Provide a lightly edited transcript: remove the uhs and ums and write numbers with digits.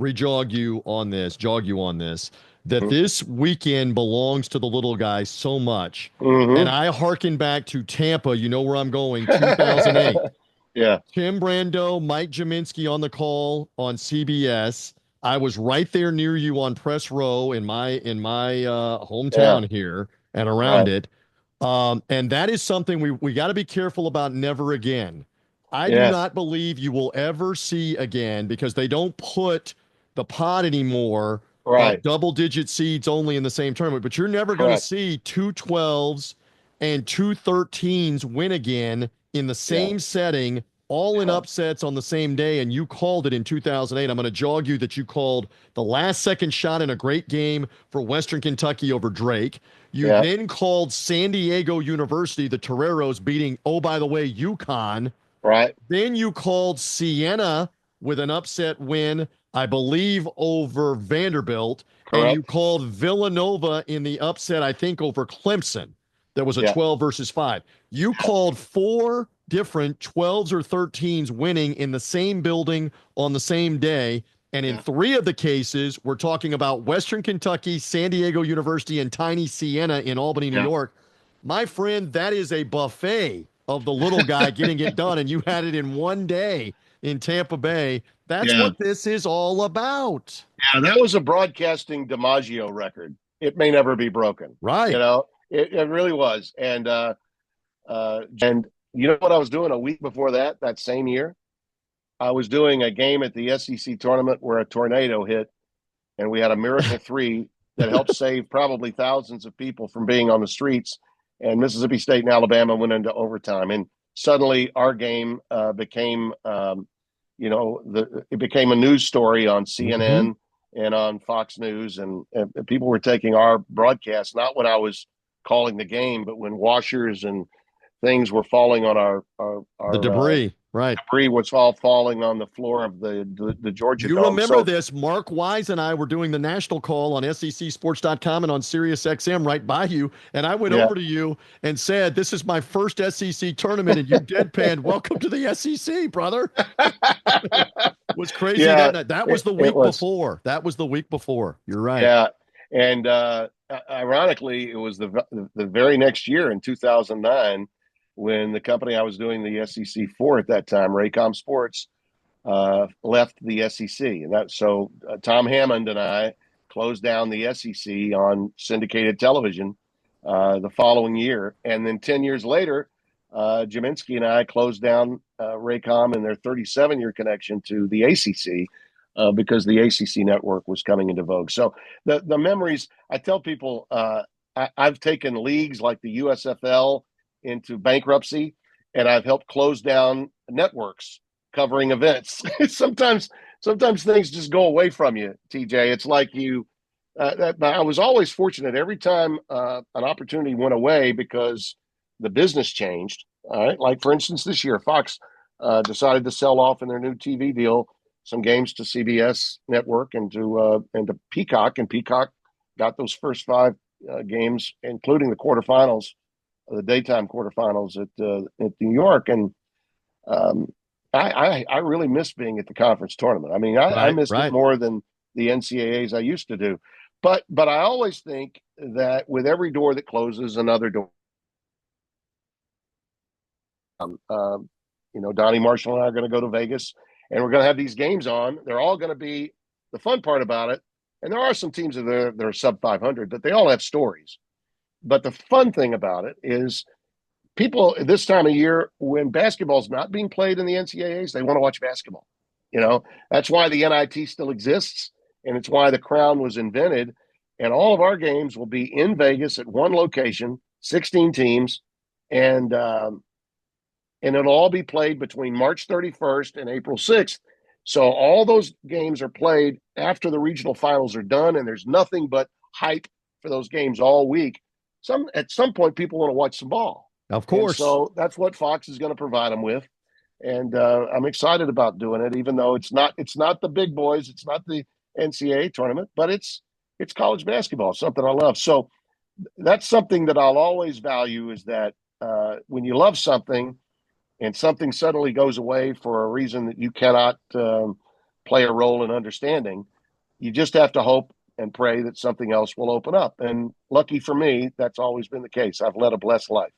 jog you on this, that Mhm. this weekend belongs to the little guys so much. And Mhm. I hearken back to Tampa, you know where I'm going, 2008. Yeah. Tim Brando, Mike Jaminski on the call on CBS. I was right there near you on press row in my Yeah. hometown here and around Right. it. And that is something we got to be careful about never again. I do Yes. not believe you will ever see again because they don't put the pot anymore of Right. double digit seeds only in the same tournament. But you're never going to Correct. see two 12s and two 13s win again in the Yeah. same setting, all in Yeah. upsets on the same day. And you called it in 2008. I'm going to jog you that you called the last second shot in a great game for Western Kentucky over Drake. You Yeah. then called San Diego University, the Toreros, beating, oh, by the way, UConn. Right. Then you called Siena with an upset win, I believe, over Vanderbilt. And you Correct. called Villanova in the upset, I think, over Clemson. There was a Yeah. 12 versus 5. You called four different 12s or 13s winning in the same building on the same day. And in Yeah. three of the cases, we're talking about Western Kentucky, San Diego University, and tiny Siena in Albany, New Yeah. York. My friend, that is a buffet of the little guy getting it done, and you had it in one day in Tampa Bay. That's Yeah. what this is all about. Yeah. That was a broadcasting DiMaggio record. It may never be broken. Right. It really was. And you know what I was doing a week before that same year? I was doing a game at the SEC tournament where a tornado hit, and we had a miracle three that helped save probably thousands of people from being on the streets. And Mississippi State and Alabama went into overtime, and suddenly our game became, it became a news story on Mm-hmm. CNN and on Fox News, and people were taking our broadcast not when I was calling the game, but when washers and things were falling on The our debris. Right. debris was all falling on the floor of the Georgia You Dome. remember So this. Mark Wise and I were doing the national call on SECsports.com and on Sirius XM right by you. And I went yeah, over to you and said, this is my first SEC tournament. And you deadpanned, welcome to the SEC, brother. Was crazy yeah, that night. That was it, the it week was. before. That was the week before. You're right. Yeah, and ironically, it was the very next year in 2009 when the company I was doing the SEC for at that time, Raycom Sports, left the SEC, and that so Tom Hammond and I closed down the SEC on syndicated television the following year, and then 10 years later, Jaminski and I closed down Raycom and their 37-year connection to the ACC. Because the ACC network was coming into vogue. So the memories, I tell people, I've taken leagues like the USFL into bankruptcy, and I've helped close down networks covering events. sometimes things just go away from you, TJ. It's like you. I was always fortunate every time an opportunity went away because the business changed. All right, like for instance, this year Fox decided to sell off in their new TV deal some games to CBS Network and to Peacock, and Peacock got those first five games, including the quarterfinals, the daytime quarterfinals at New York, and um, I really miss being at the conference tournament. I mean, I Right. missed it Right. more than the NCAAs I used to do. But I always think that with every door that closes, another door. Um, um, Donnie Marshall and I are going to go to Vegas, and we're going to have these games on. They're all going to be the fun part about it. And there are some teams that are sub 500, but they all have stories. But the fun thing about it is people this time of year when basketball's not being played in the NCAAs, they want to watch basketball. That's why the NIT still exists, and it's why the Crown was invented. And all of our games will be in Vegas at one location, 16 teams, and it'll all be played between March 31st and April 6th. So all those games are played after the regional finals are done, and there's nothing but hype for those games all week. At some point, people want to watch some ball, Of and course. so that's what Fox is going to provide them with. And I'm excited about doing it, even though it's not the big boys, it's not the NCAA tournament, but it's college basketball, something I love. So that's something that I'll always value is that when you love something and something suddenly goes away for a reason that you cannot play a role in understanding. You just have to hope and pray that something else will open up. And lucky for me, that's always been the case. I've led a blessed life.